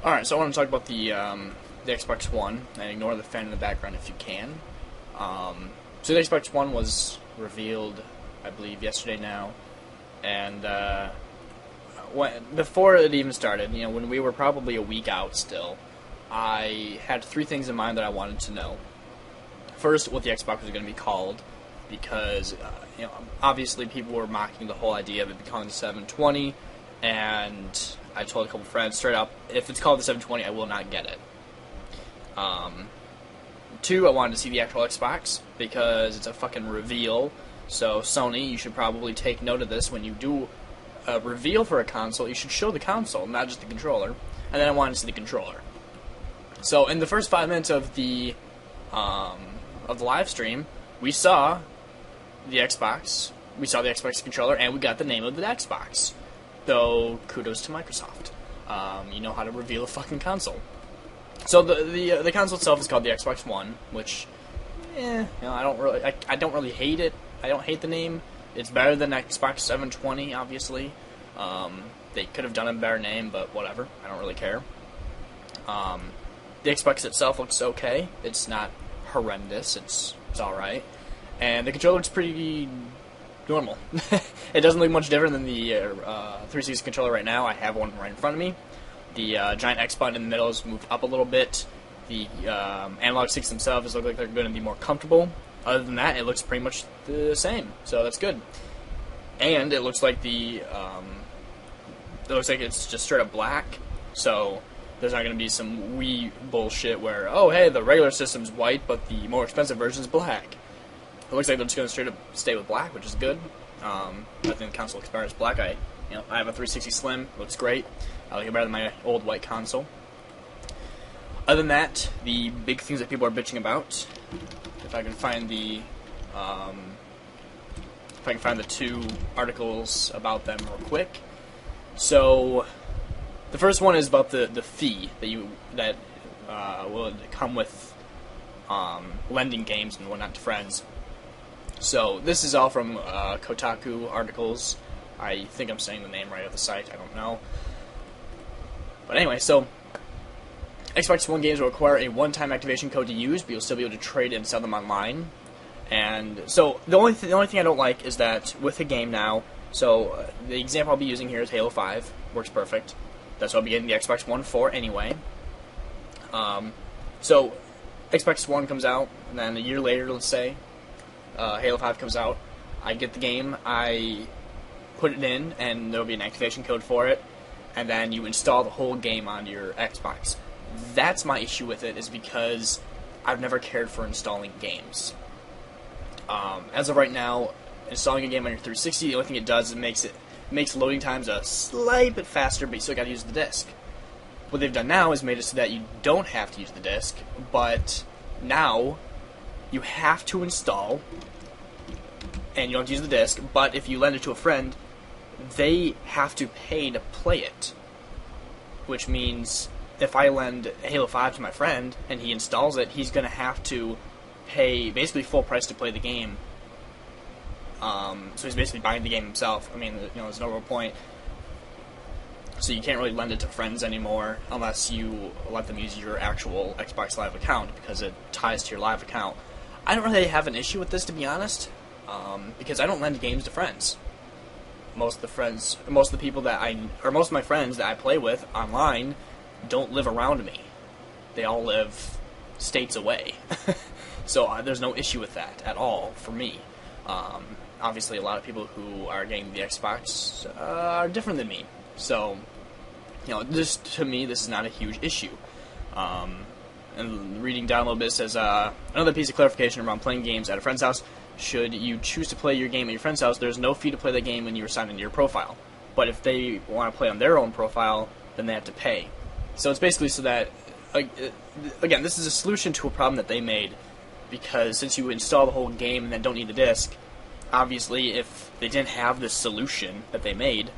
Alright, so I want to talk about the Xbox One, and ignore the fan in the background if you can. So the Xbox One was revealed, I believe, yesterday now, and before it even started, when we were probably a week out still, I had three things in mind that I wanted to know. First, what the Xbox was going to be called, because obviously people were mocking the whole idea of it becoming the 720, and I told a couple friends straight up, if it's called the 720, I will not get it. Two, I wanted to see the actual Xbox, because it's a fucking reveal. So Sony, you should probably take note of this. When you do a reveal for a console, you should show the console, not just the controller. And then I wanted to see the controller. So in the first 5 minutes of the live stream, we saw the Xbox, we saw the Xbox controller, and we got the name of the Xbox. Though, kudos to Microsoft. You know how to reveal a fucking console. So the console itself is called the Xbox One, which, I don't really hate it. I don't hate the name. It's better than Xbox 720, obviously. They could have done a better name, but whatever. I don't really care. The Xbox itself looks okay. It's not horrendous. It's alright. And the controller looks pretty normal. It doesn't look much different than the 360 controller right now. I have one right in front of me. The giant X button in the middle has moved up a little bit. The analog sticks themselves look like they're going to be more comfortable. Other than that, it looks pretty much the same, so that's good. And it looks like it's just straight up black. So there's not going to be some Wii bullshit where, oh hey, the regular system's white, but the more expensive version's black. It looks like they're just going to straight up stay with black, which is good. I think the console looks better as black. I have a 360 Slim. Looks great. I like it better than my old white console. Other than that, the big things that people are bitching about, if I can find the two articles about them real quick. So the first one is about the fee that will come with lending games and whatnot to friends. So this is all from Kotaku articles. I think I'm saying the name right of the site. I don't know. But anyway, so Xbox One games will require a one-time activation code to use, but you'll still be able to trade and sell them online. And so the only thing I don't like is that with the game now, so the example I'll be using here is Halo 5. Works perfect. That's what I'll be getting the Xbox One for anyway. So Xbox One comes out, and then a year later, let's say, Halo 5 comes out. I get the game, I put it in, and there'll be an activation code for it, and then you install the whole game on your Xbox. That's my issue with it, is because I've never cared for installing games. As of right now, installing a game on your 360, the only thing it does is it makes loading times a slight bit faster, but you still got to use the disc. What they've done now is made it so that you don't have to use the disc, but now you have to install, and you don't have to use the disc, but if you lend it to a friend, they have to pay to play it. Which means if I lend Halo 5 to my friend and he installs it, he's going to have to pay basically full price to play the game. So he's basically buying the game himself. I mean, there's no real point. So you can't really lend it to friends anymore unless you let them use your actual Xbox Live account, because it ties to your Live account. I don't really have an issue with this, to be honest, because I don't lend games to friends. Most of the friends, most of my friends that I play with online don't live around me. They all live states away. So there's no issue with that at all for me. Obviously, a lot of people who are getting the Xbox are different than me. So, to me, this is not a huge issue. And reading down a little bit, it says, another piece of clarification around playing games at a friend's house. Should you choose to play your game at your friend's house, there's no fee to play the game when you are signed into your profile. But if they want to play on their own profile, then they have to pay. So it's basically so that, again, this is a solution to a problem that they made, because since you install the whole game and then don't need the disc, obviously if they didn't have this solution that they made,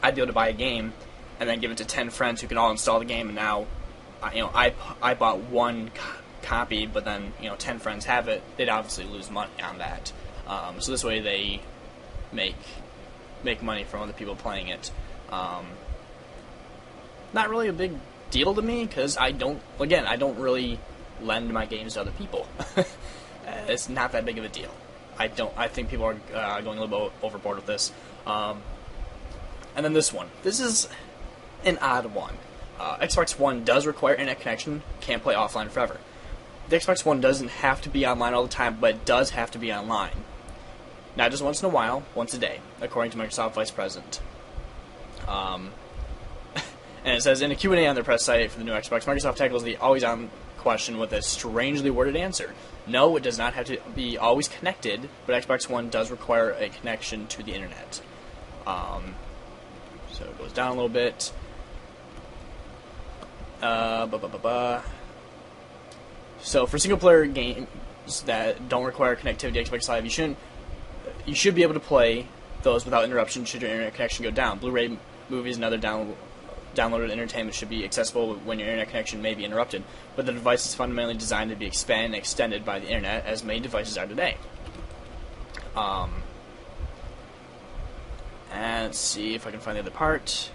I'd be able to buy a game and then give it to 10 friends who can all install the game, and now, I bought one copy, but then 10 friends have it. They'd obviously lose money on that. So this way they make money from other people playing it. Not really a big deal to me because I don't really lend my games to other people. It's not that big of a deal. I think people are going a little bit overboard with this. And then this one. This is an odd one. Xbox One does require internet connection. Can't play offline forever. The Xbox One doesn't have to be online all the time, but it does have to be online. Not just once in a while, once a day, according to Microsoft Vice President. And it says, in a Q&A on their press site for the new Xbox, Microsoft tackles the always-on question with a strangely worded answer. No, it does not have to be always connected, but Xbox One does require a connection to the internet. So it goes down a little bit. So for single-player games that don't require connectivity to Xbox Live, you should be able to play those without interruption should your internet connection go down. Blu-ray movies and other downloaded entertainment should be accessible when your internet connection may be interrupted, but the device is fundamentally designed to be expanded and extended by the internet, as many devices are today. And let's see if I can find the other part.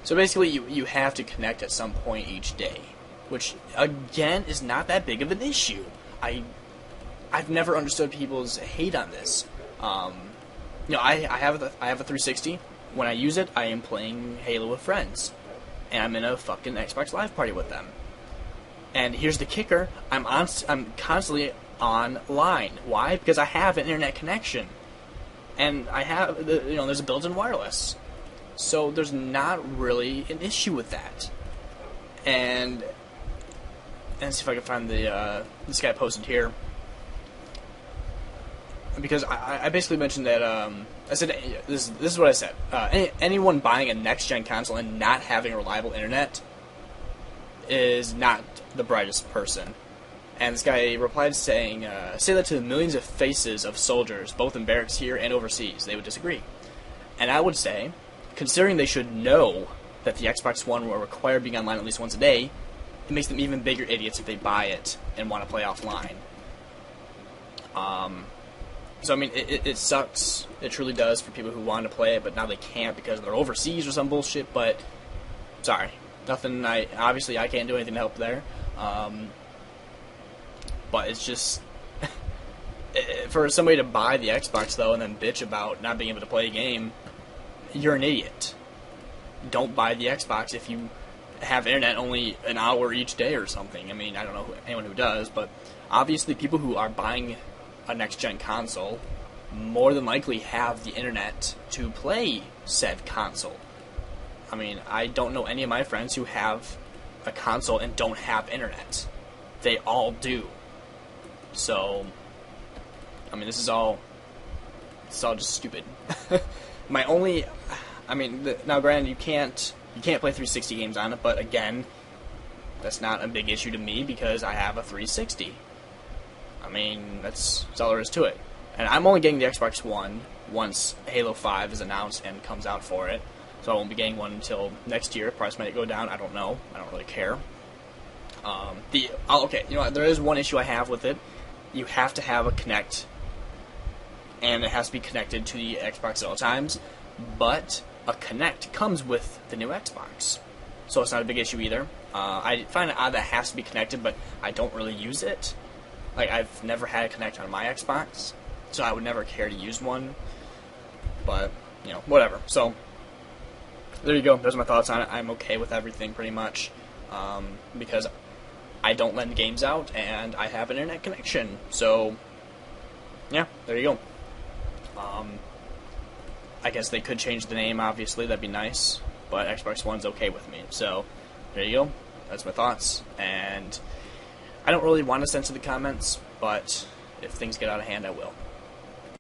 So basically, you have to connect at some point each day, which, again, is not that big of an issue. I've never understood people's hate on this. I have a 360. When I use it, I am playing Halo with friends, and I'm in a fucking Xbox Live party with them. And here's the kicker: I'm constantly online. Why? Because I have an internet connection, and I have there's a built-in wireless, so there's not really an issue with that. And let's see if I can find this guy posted here. Because I basically mentioned that, I said, this is what I said. Anyone buying a next-gen console and not having reliable internet is not the brightest person. And this guy replied saying, say that to the millions of faces of soldiers, both in barracks here and overseas. They would disagree. And I would say, considering they should know that the Xbox One will require being online at least once a day, it makes them even bigger idiots if they buy it and want to play offline. So, I mean, it sucks. It truly does for people who want to play it, but now they can't because they're overseas or some bullshit, but sorry. Nothing, obviously I can't do anything to help there. But it's just, for somebody to buy the Xbox, though, and then bitch about not being able to play a game, you're an idiot. Don't buy the Xbox if you have internet only an hour each day or something. I mean, I don't know anyone who does, but obviously people who are buying a next-gen console more than likely have the internet to play said console. I mean, I don't know any of my friends who have a console and don't have internet. They all do. So, I mean, this is all just stupid. Now granted, you can't play 360 games on it, but again, that's not a big issue to me because I have a 360. I mean, that's all there is to it. And I'm only getting the Xbox One once Halo 5 is announced and comes out for it. So I won't be getting one until next year. Price might go down. I don't know. I don't really care. Okay, there is one issue I have with it. You have to have a Kinect, and it has to be connected to the Xbox at all times. But a Kinect comes with the new Xbox, so it's not a big issue either. I find it odd that it has to be connected, but I don't really use it. Like, I've never had a Kinect on my Xbox, so I would never care to use one. But, whatever. So, there you go. Those are my thoughts on it. I'm okay with everything, pretty much, because I don't lend games out, and I have an internet connection. So, yeah, there you go. I guess they could change the name, obviously. That'd be nice. But Xbox One's okay with me. So, there you go. That's my thoughts. And I don't really want to censor the comments, but if things get out of hand, I will.